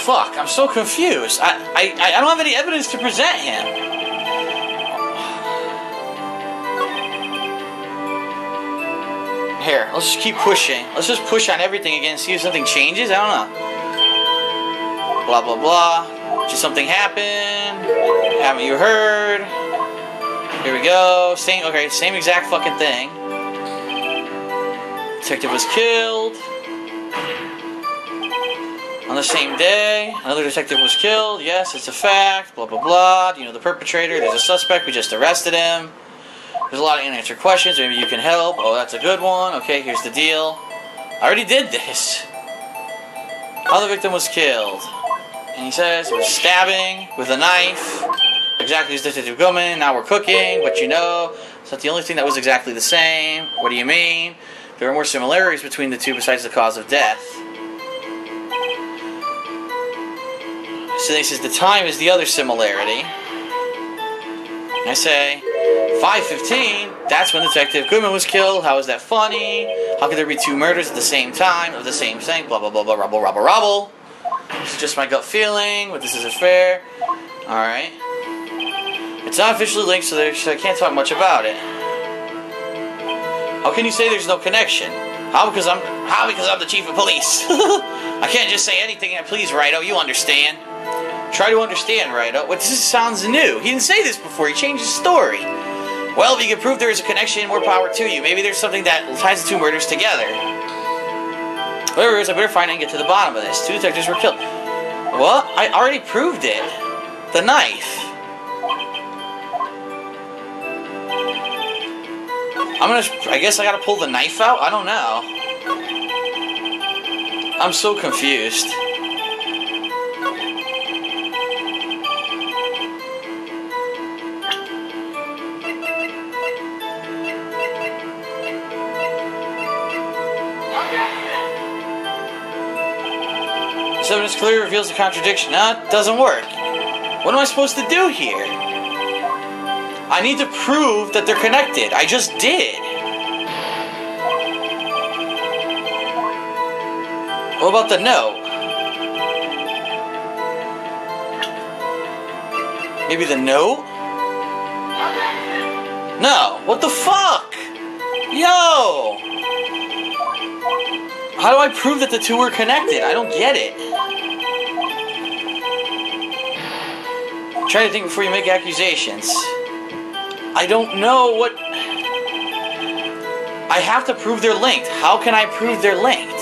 fuck? I'm so confused. I don't have any evidence to present him. Here, let's just keep pushing. Let's just push on everything again, see if something changes. I don't know. Blah, blah, blah. Just something happened. Haven't you heard? Here we go. Same exact fucking thing. Detective was killed. On the same day, another detective was killed. Yes, it's a fact. Blah, blah, blah. Do you know the perpetrator? There's a suspect. We just arrested him. There's a lot of unanswered questions. Maybe you can help. Oh, that's a good one. Okay, here's the deal. I already did this. How the victim was killed. And he says it was stabbing with a knife. Exactly as Detective Gilman. Now we're cooking, but you know, it's not the only thing that was exactly the same. What do you mean? There are more similarities between the two besides the cause of death. So he says the time is the other similarity. I say, 5:15, that's when Detective Goodman was killed. How is that funny? How could there be two murders at the same time of the same thing? Blah, blah, blah, blah, rubble, rubble, rubble. It's just my gut feeling, but this isn't fair. Alright. It's not officially linked, so I can't talk much about it. How can you say there's no connection? How? Because I'm the chief of police. I can't just say anything, please, Righto, you understand. Try to understand, Righto. What this sounds new. He didn't say this before. He changed his story. Well, if you can prove there is a connection, more power to you. Maybe there's something that ties the two murders together. Whatever it is, I better find out and get to the bottom of this. Two detectives were killed. What? I already proved it. The knife. I guess I gotta pull the knife out? I don't know. I'm so confused. This evidence clearly reveals the contradiction. No, it doesn't work. What am I supposed to do here? I need to prove that they're connected. I just did. What about the note? Maybe the note? No. What the fuck? Yo! How do I prove that the two were connected? I don't get it. Try to think before you make accusations. I don't know what... I have to prove they're linked. How can I prove they're linked?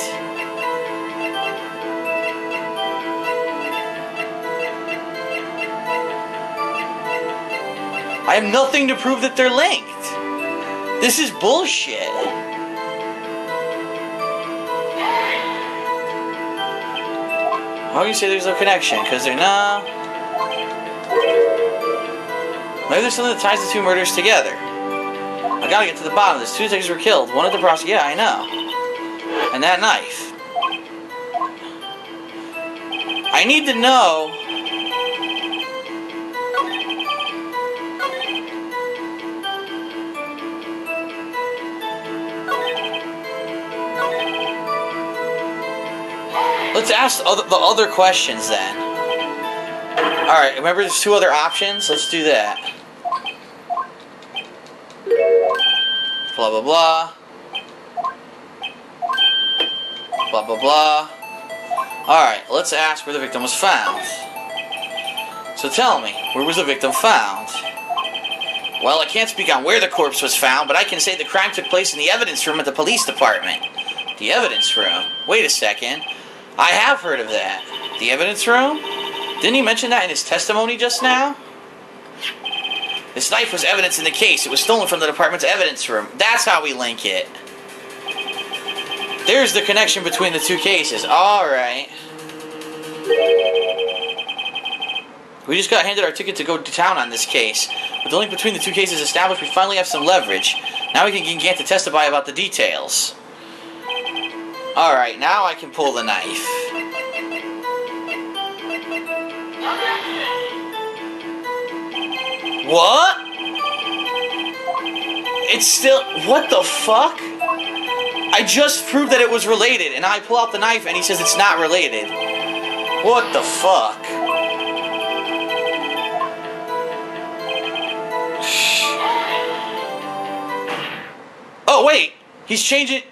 I have nothing to prove that they're linked. This is bullshit. How do you say there's no connection? Because they're not... Maybe there's something that ties the two murders together. I gotta get to the bottom of this. Two detectives were killed. One at the prosecution. Yeah, I know. And that knife. I need to know... Let's ask the other questions then. Alright, remember there's two other options? Let's do that. Blah, blah, blah. Blah, blah, blah. Alright, let's ask where the victim was found. So tell me, where was the victim found? Well, I can't speak on where the corpse was found, but I can say the crime took place in the evidence room at the police department. The evidence room? Wait a second. I have heard of that. The evidence room? Didn't he mention that in his testimony just now? This knife was evidence in the case. It was stolen from the department's evidence room. That's how we link it. There's the connection between the two cases. Alright. We just got handed our ticket to go to town on this case. With the link between the two cases established, we finally have some leverage. Now we can get Gant to testify about the details. Alright, now I can pull the knife. What? It's still... What the fuck? I just proved that it was related, and I pull out the knife, and he says it's not related. What the fuck? Oh wait, he's changing.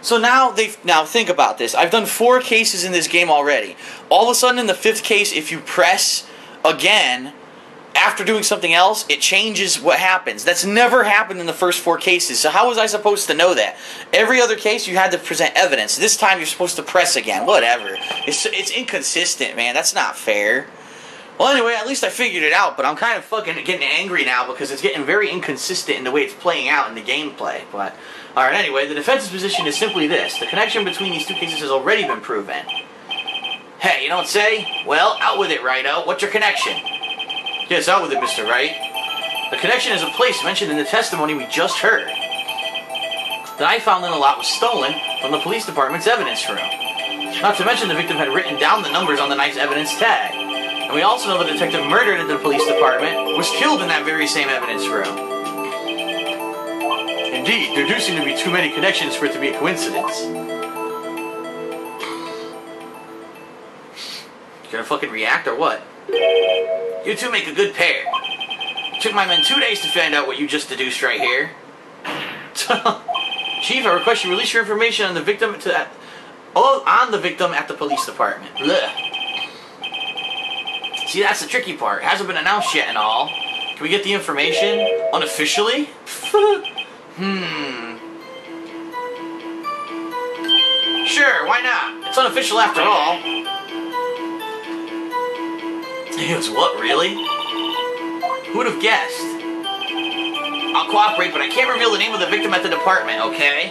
So now think about this. I've done 4 cases in this game already. All of a sudden in the 5th case, if you press again after doing something else, it changes what happens. That's never happened in the first 4 cases. So how was I supposed to know that? Every other case you had to present evidence. This time you're supposed to press again. Whatever. It's inconsistent, man. That's not fair. Well, anyway, at least I figured it out, but I'm kind of fucking getting angry now because it's getting very inconsistent in the way it's playing out in the gameplay. But, alright, anyway, the defense's position is simply this. The connection between these 2 cases has already been proven. Hey, you don't say? Well, out with it, Righto. What's your connection? Yes, out with it, Mr. Wright. The connection is a place mentioned in the testimony we just heard. That I found in the lot was stolen from the police department's evidence room. Not to mention the victim had written down the numbers on the knife's evidence tag. And we also know the detective murdered at the police department was killed in that very same evidence room. Indeed, there do seem to be too many connections for it to be a coincidence. You gonna fucking react or what? You two make a good pair. It took my men 2 days to find out what you just deduced right here. Chief, I request you release your information on the victim at the police department. Blech. See, that's the tricky part. It hasn't been announced yet and all. Can we get the information unofficially? Sure, why not? It's unofficial after all. It was what, really? Who would have guessed? I'll cooperate, but I can't reveal the name of the victim at the department, okay?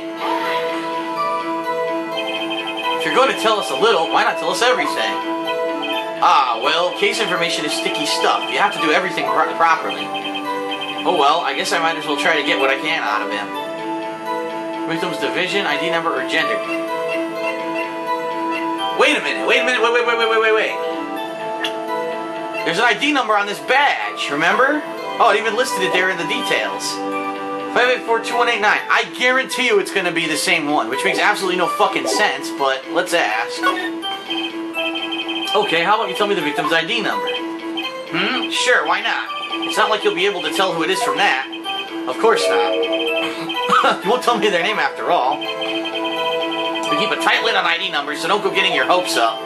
If you're going to tell us a little, why not tell us everything? Ah, well, case information is sticky stuff. You have to do everything properly. Oh well, I guess I might as well try to get what I can out of him. Victim's division, ID number, or gender. Wait a minute, wait. There's an ID number on this badge, remember? Oh, it even listed it there in the details. 5842189. I guarantee you it's going to be the same one, which makes absolutely no fucking sense, but let's ask. Okay, how about you tell me the victim's ID number? Sure, why not? It's not like you'll be able to tell who it is from that. Of course not. You won't tell me their name after all. We keep a tight lid on ID numbers, so don't go getting your hopes up.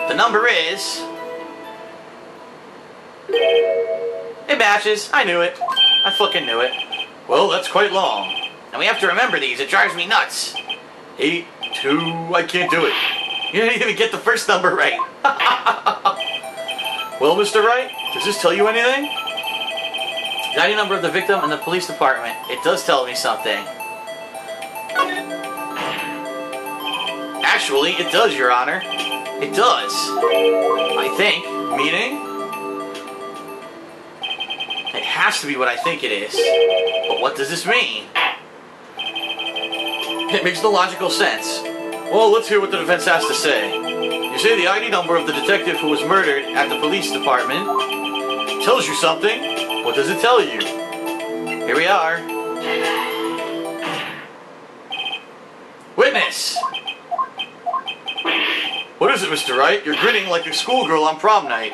The number is... It matches. I knew it. I fucking knew it. Well, that's quite long. And we have to remember these. It drives me nuts. 8, 2... I can't do it. You didn't even get the first number right. Well, Mr. Wright, does this tell you anything? The ID number of the victim and the police department. It does tell me something. Actually, it does, Your Honor. It does. I think. Meaning? It has to be what I think it is. But what does this mean? It makes no logical sense. Well, let's hear what the defense has to say. You say the ID number of the detective who was murdered at the police department tells you something. What does it tell you? Here we are. Witness! What is it, Mr. Wright? You're grinning like a schoolgirl on prom night.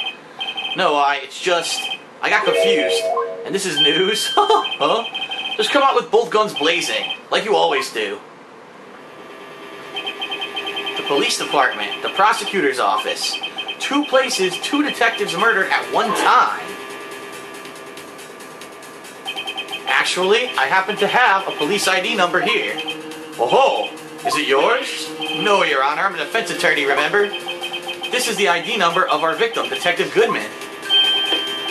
No, it's just... I got confused. And this is news? Huh? Just come out with both guns blazing, like you always do. The police department, the prosecutor's office. 2 places, 2 detectives murdered at one time. Actually, I happen to have a police ID number here. Oh-ho! Is it yours? No, Your Honor. I'm a defense attorney, remember? This is the ID number of our victim, Detective Goodman.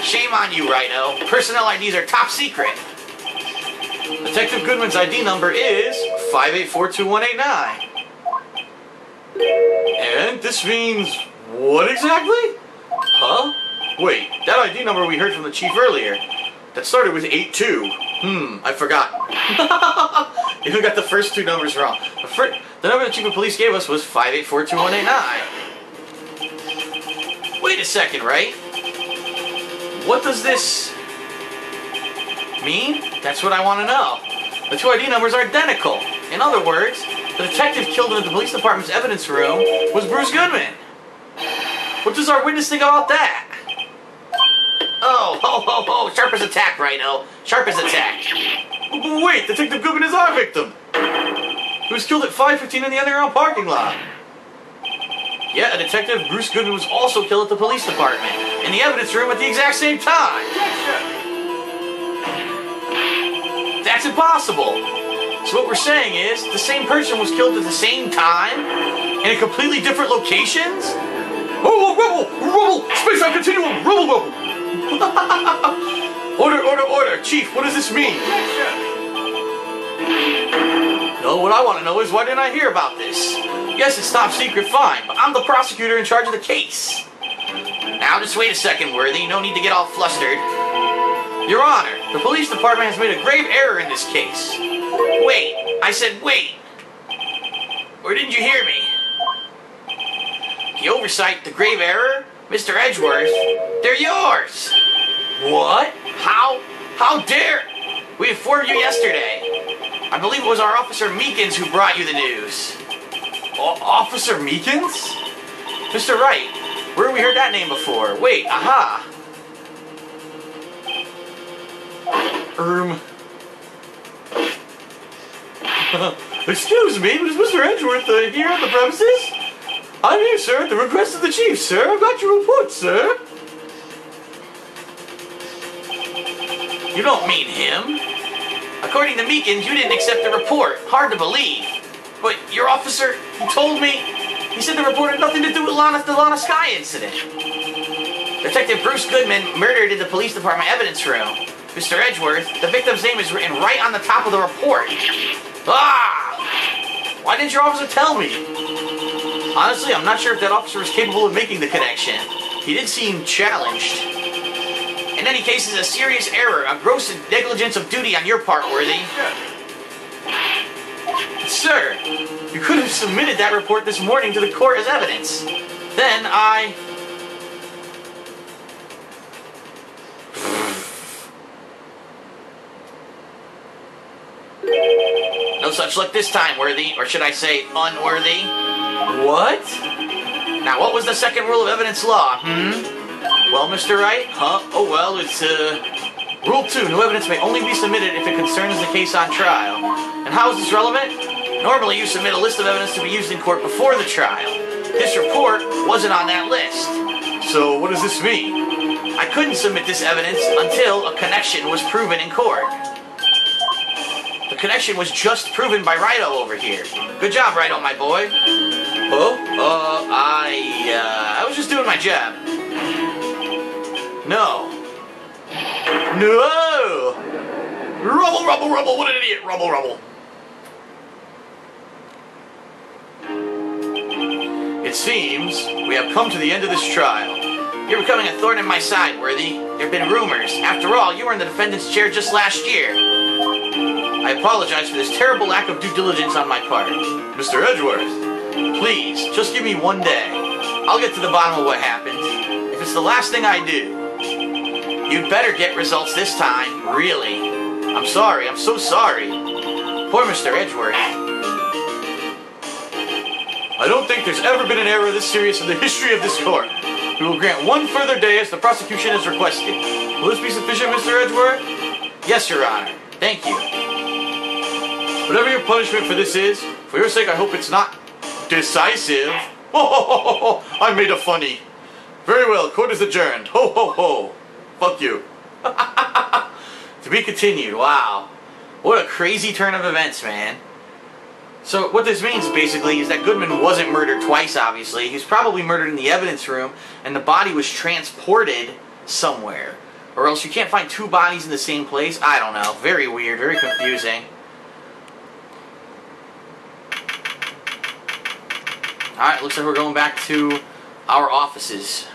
Shame on you, Righto. Personnel IDs are top secret. Detective Goodman's ID number is 5842189. And this means what exactly? Huh? Wait, that ID number we heard from the chief earlier. That started with 82. I forgot. You got the first 2 numbers wrong. The number the chief of police gave us was 5842189. Wait a second, right? What does this mean? That's what I want to know. The 2 ID numbers are identical. In other words, the detective killed in the police department's evidence room was Bruce Goodman. What does our witness think about that? Oh, ho, ho, ho. Sharp as attack, Rhino. Sharp as attack. Wait, Detective Goodman is our victim. He was killed at 5:15 in the underground parking lot. Yeah, a detective, Bruce Goodman, was also killed at the police department, in the evidence room at the exact same time. That's impossible. So what we're saying is, the same person was killed at the same time, in completely different locations? Oh, rubble! Space on continuum! Rubble! Order! Chief, what does this mean? No, what I want to know is, why didn't I hear about this? Yes, it's top secret, fine, but I'm the prosecutor in charge of the case. Now, just wait a second, Worthy. No need to get all flustered. Your Honor, the police department has made a grave error in this case. Wait. I said wait. Or didn't you hear me? The oversight, the grave error? Mr. Edgeworth, they're yours. What? How dare? We informed you yesterday. I believe it was our Officer Meekins who brought you the news. Officer Meekins? Mr. Wright, where have we heard that name before? Wait, aha. Excuse me, is Mr. Edgeworth here at the premises? I'm here, sir, at the request of the chief, sir. I've got your report, sir. You don't mean him. According to Meekins, you didn't accept the report. Hard to believe. But your officer, he told me, he said the report had nothing to do with the Lana Sky incident. Detective Bruce Goodman murdered in the police department evidence room. Mr. Edgeworth, the victim's name is written right on the top of the report. Ah! Why didn't your officer tell me? Honestly, I'm not sure if that officer was capable of making the connection. He did seem challenged. In any case, it's a serious error, a gross negligence of duty on your part, Worthy. Sir, you could have submitted that report this morning to the court as evidence. Then No such luck this time, Worthy, or should I say, unworthy. What? Now, what was the second rule of evidence law, Well, Mr. Wright? Oh, well, it's, Rule 2, no evidence may only be submitted if it concerns the case on trial. And how is this relevant? Normally, you submit a list of evidence to be used in court before the trial. This report wasn't on that list. So, what does this mean? I couldn't submit this evidence until a connection was proven in court. The connection was just proven by Rhino over here. Good job, Rhino, my boy. I was just doing my job. No. Rubble, what an idiot. Rubble. It seems we have come to the end of this trial. You're becoming a thorn in my side, Worthy. There have been rumors. After all, you were in the defendant's chair just last year. I apologize for this terrible lack of due diligence on my part. Mr. Edgeworth, please, just give me one day. I'll get to the bottom of what happened. If it's the last thing I do, you'd better get results this time, really. I'm sorry, I'm so sorry. Poor Mr. Edgeworth. I don't think there's ever been an error this serious in the history of this court. We will grant one further day as the prosecution has requested. Will this be sufficient, Mr. Edgeworth? Yes, Your Honor. Thank you. Whatever your punishment for this is, for your sake I hope it's not decisive. I made a funny. Very well, court is adjourned. Ho, ho, ho. Fuck you. To be continued. Wow. What a crazy turn of events, man. So what this means, basically, is that Goodman wasn't murdered twice, obviously. He was probably murdered in the evidence room, and the body was transported somewhere. Or else you can't find two bodies in the same place. I don't know. Very weird. Very confusing. Alright, looks like we're going back to our offices.